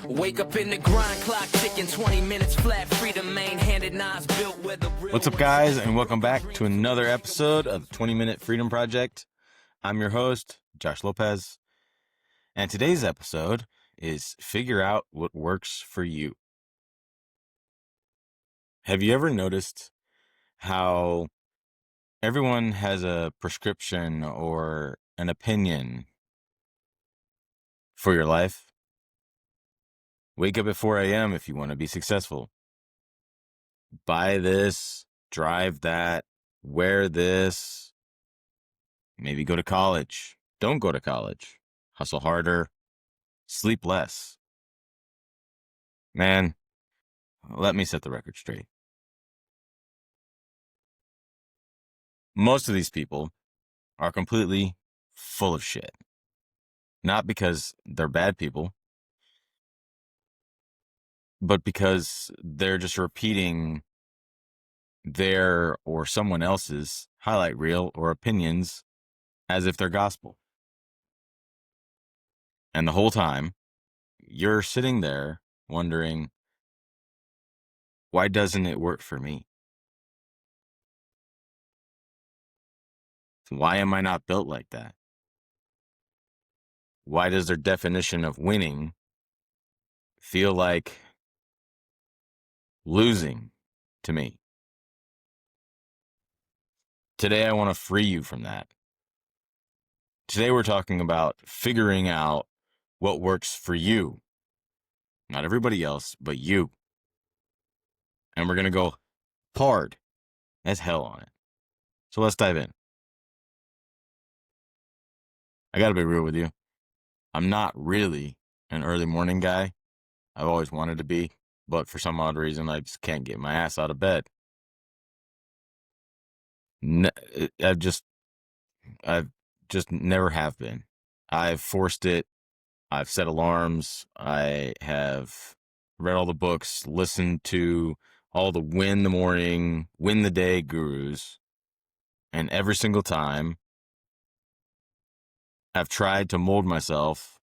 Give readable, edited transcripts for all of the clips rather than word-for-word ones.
Wake up in the grind, clock ticking, 20 minutes flat, freedom main-handed, knives built with the real. What's up, guys, and welcome back to another episode of the 20-Minute Freedom Project. I'm your host, Josh Lopez, and today's episode is Figure Out What Works for You. Have you ever noticed how everyone has a prescription or an opinion for your life? Wake up at 4 a.m. if you want to be successful. Buy this, drive that, wear this. Maybe go to college. Don't go to college. Hustle harder. Sleep less. Man, let me set the record straight. Most of these people are completely full of shit. Not because they're bad people, but because they're just repeating their or someone else's highlight reel or opinions as if they're gospel. And the whole time, you're sitting there wondering, why doesn't it work for me? Why am I not built like that? Why does their definition of winning feel like losing to me? Today, I want to free you from that. Today, we're talking about figuring out what works for you. Not everybody else, but you. And we're going to go hard as hell on it. So let's dive in. I got to be real with you. I'm not really an early morning guy. I've always wanted to be, but for some odd reason, I just can't get my ass out of bed. I've just never have been. I've forced it. I've set alarms. I have read all the books, listened to all the win the morning, win the day gurus. And every single time, I've tried to mold myself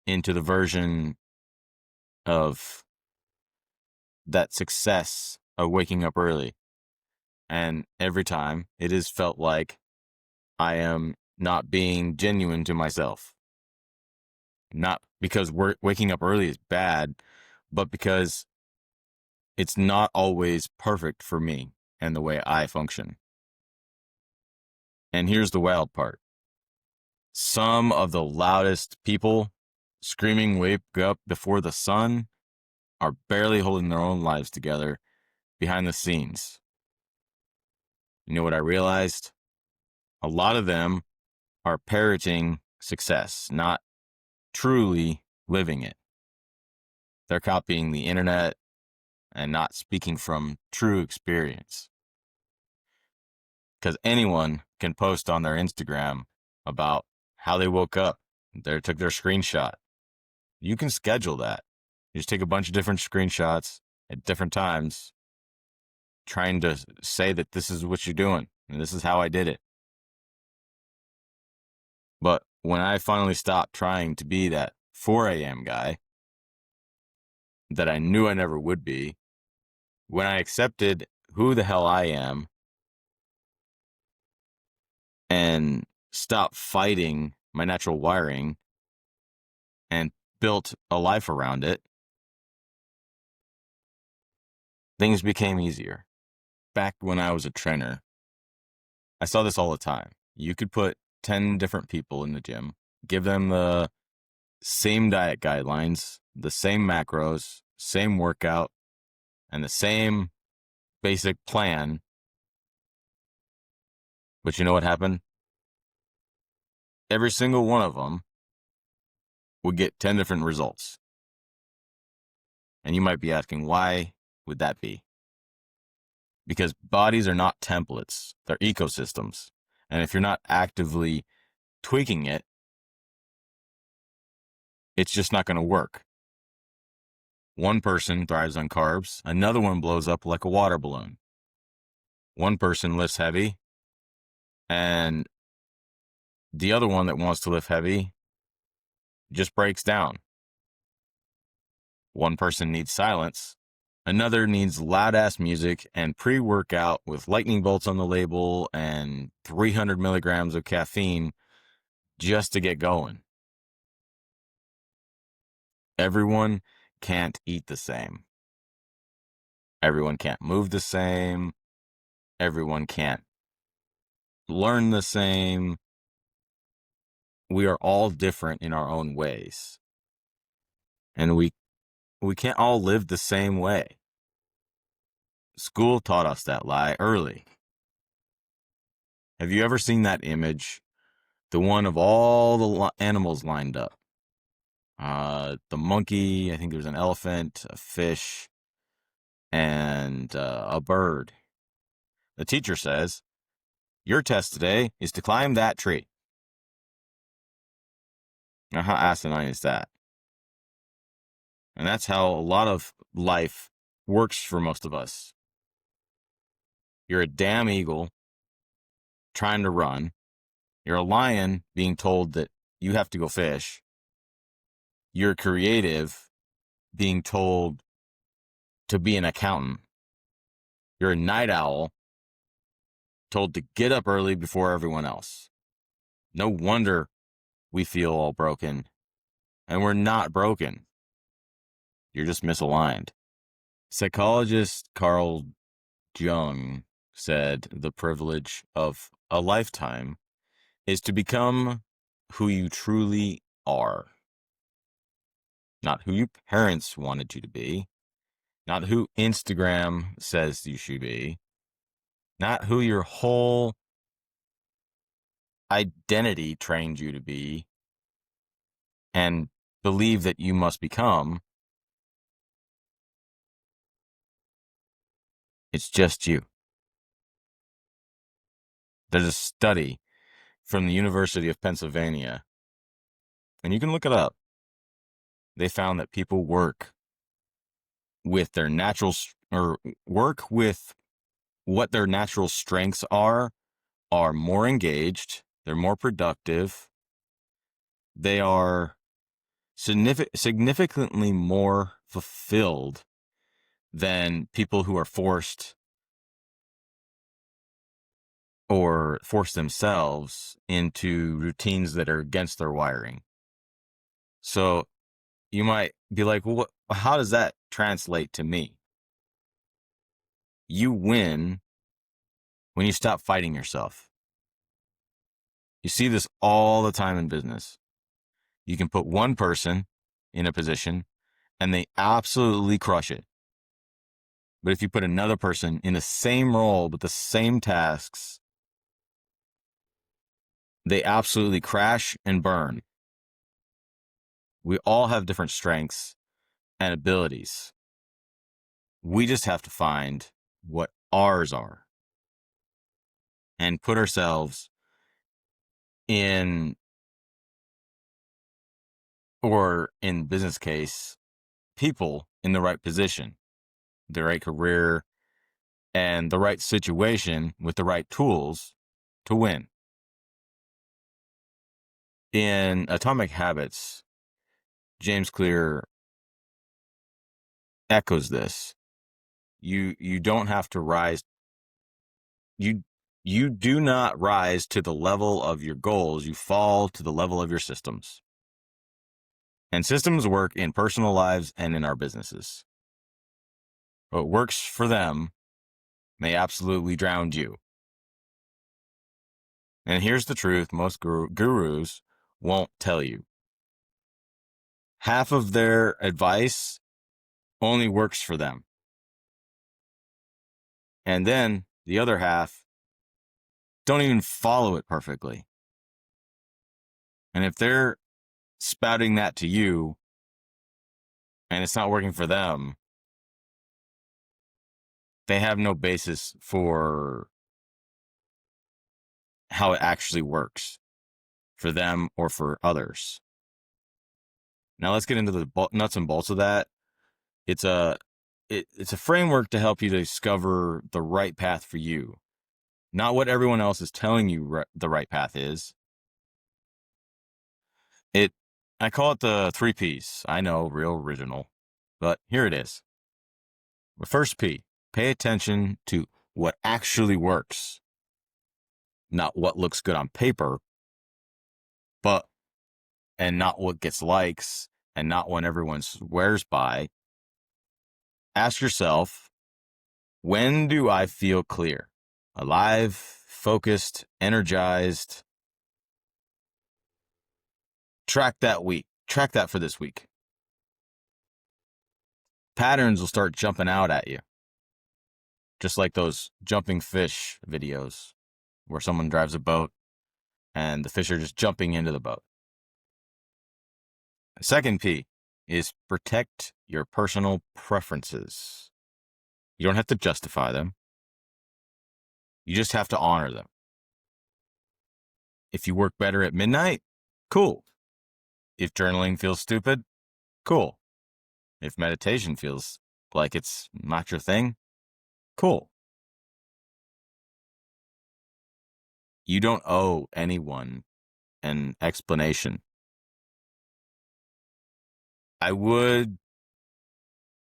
into the version of that success of waking up early. And every time, it has felt like I am not being genuine to myself. Not because waking up early is bad, but because it's not always perfect for me and the way I function. And here's the wild part. Some of the loudest people screaming wake up before the sun are barely holding their own lives together behind the scenes. You know what I realized? A lot of them are parroting success, not truly living it. They're copying the internet and not speaking from true experience. Because anyone can post on their Instagram about how they woke up, they took their screenshot. You can schedule that. You just take a bunch of different screenshots at different times, trying to say that this is what you're doing, and this is how I did it. But when I finally stopped trying to be that 4 a.m. guy that I knew I never would be, when I accepted who the hell I am and stopped fighting my natural wiring and built a life around it, things became easier. Back when I was a trainer, I saw this all the time. You could put 10 different people in the gym, give them the same diet guidelines, the same macros, same workout, and the same basic plan. But you know what happened? Every single one of them would get 10 different results. And you might be asking, why would that be? Because bodies are not templates, they're ecosystems. And if you're not actively tweaking it, it's just not going to work. One person thrives on carbs, another one blows up like a water balloon. One person lifts heavy, and the other one that wants to lift heavy just breaks down. One person needs silence. Another needs loud-ass music and pre-workout with lightning bolts on the label and 300 milligrams of caffeine just to get going. Everyone can't eat the same. Everyone can't move the same. Everyone can't learn the same. We are all different in our own ways. And we can't all live the same way. School taught us that lie early. Have you ever seen that image? The one of all the animals lined up. The monkey, I think there's an elephant, a fish, and a bird. The teacher says, your test today is to climb that tree. Now, how asinine is that? And that's how a lot of life works for most of us. You're a damn eagle trying to run. You're a lion being told that you have to go fish. You're creative being told to be an accountant. You're a night owl told to get up early before everyone else. No wonder we feel all broken. And we're not broken. You're just misaligned. Psychologist Carl Jung said the privilege of a lifetime is to become who you truly are. Not who your parents wanted you to be. Not who Instagram says you should be. Not who your whole identity trained you to be and believe that you must become. It's just you. There's a study from the University of Pennsylvania, and you can look it up. They found that people work with their natural, or work with what their natural strengths are more engaged, they're more productive, they are significantly more fulfilled than people who are forced or force themselves into routines that are against their wiring. So you might be like, well, how does that translate to me? You win when you stop fighting yourself. You see this all the time in business. You can put one person in a position and they absolutely crush it. But if you put another person in the same role with the same tasks, they absolutely crash and burn. We all have different strengths and abilities. We just have to find what ours are and put ourselves in, or in business case, people in the right position, the right career, and the right situation with the right tools to win. In Atomic Habits, James Clear echoes this. You don't have to rise. You do not rise to the level of your goals. You fall to the level of your systems. And systems work in personal lives and in our businesses. What works for them may absolutely drown you. And here's the truth most gurus won't tell you. Half of their advice only works for them. And then the other half don't even follow it perfectly. And if they're spouting that to you and it's not working for them, they have no basis for how it actually works for them or for others. Now let's get into the nuts and bolts of that. It's a framework to help you discover the right path for you, not what everyone else is telling you the right path is. I call it the 3 Ps. I know, real original. but here it is. The first P, pay attention to what actually works, not what looks good on paper, and not what gets likes, and not what everyone swears by. Ask yourself, when do I feel clear, alive, focused, energized? Track that for this week. Patterns will start jumping out at you, just like those jumping fish videos where someone drives a boat and the fish are just jumping into the boat. The second P is protect your personal preferences. You don't have to justify them. You just have to honor them. If you work better at midnight, cool. If journaling feels stupid, cool. If meditation feels like it's not your thing, cool. You don't owe anyone an explanation. I would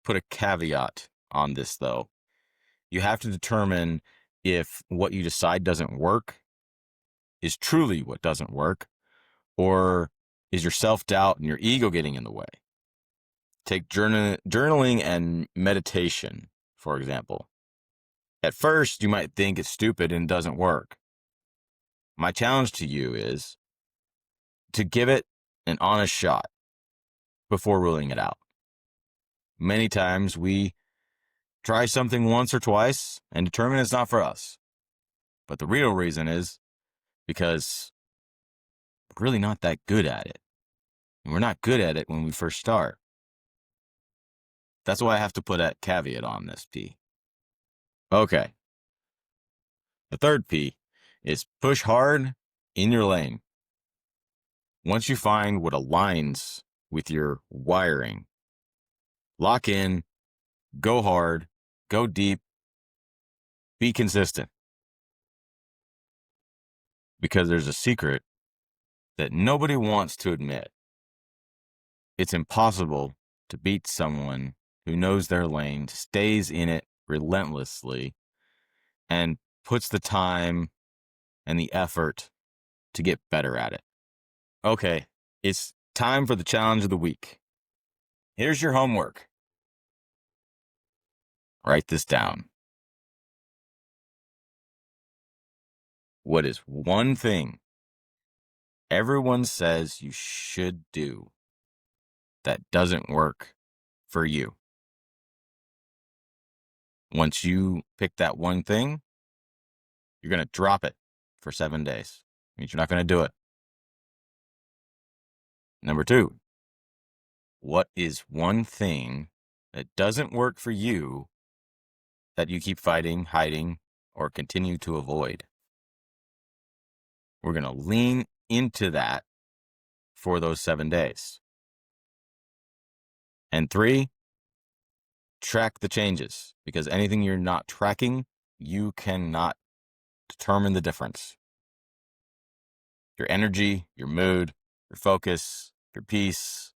put a caveat on this, though. You have to determine if what you decide doesn't work is truly what doesn't work, or is your self-doubt and your ego getting in the way. Take journaling and meditation, for example. At first, you might think it's stupid and doesn't work. My challenge to you is to give it an honest shot before ruling it out. Many times we try something once or twice and determine it's not for us. But the real reason is because we're really not that good at it. And we're not good at it when we first start. That's why I have to put a caveat on this P. Okay. The third P is push hard in your lane. Once you find what aligns with your wiring, lock in, go hard, go deep, be consistent. Because there's a secret that nobody wants to admit. It's impossible to beat someone who knows their lane, stays in it relentlessly, and puts the time and the effort to get better at it. Okay, it's time for the challenge of the week. Here's your homework. Write this down. What is one thing everyone says you should do that doesn't work for you? Once you pick that one thing, you're going to drop it for 7 days. It means you're not going to do it. Number 2, what is one thing that doesn't work for you that you keep fighting, hiding, or continue to avoid? We're going to lean into that for those 7 days. And 3, track the changes, because anything you're not tracking, you cannot determine the difference. Your energy, your mood, your focus, your peace,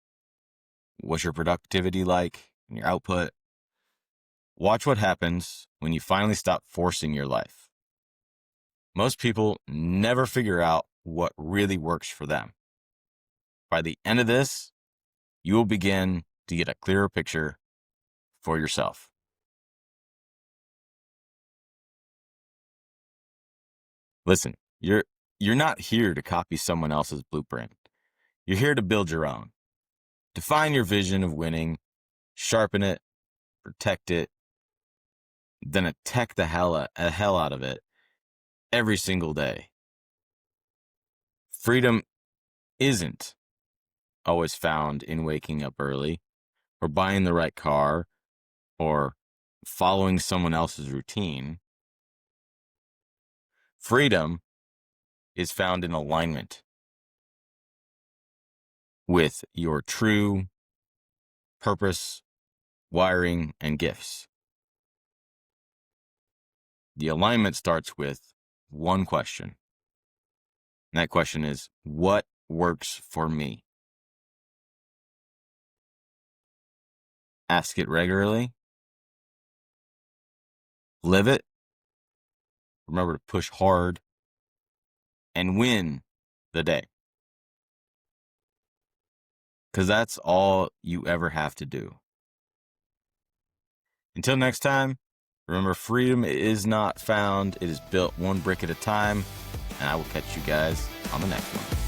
what's your productivity like, and your output. Watch what happens when you finally stop forcing your life. Most people never figure out what really works for them. By the end of this, you will begin to get a clearer picture for yourself. Listen, you're not here to copy someone else's blueprint. You're here to build your own. Define your vision of winning, sharpen it, protect it, then attack the hell out of it every single day. Freedom isn't always found in waking up early, or buying the right car, or following someone else's routine. Freedom is found in alignment with your true purpose, wiring, and gifts. The alignment starts with one question. And that question is, what works for me? Ask it regularly. Live it. Remember to push hard and win the day. Because that's all you ever have to do. Until next time, remember, freedom is not found. It is built one brick at a time. And I will catch you guys on the next one.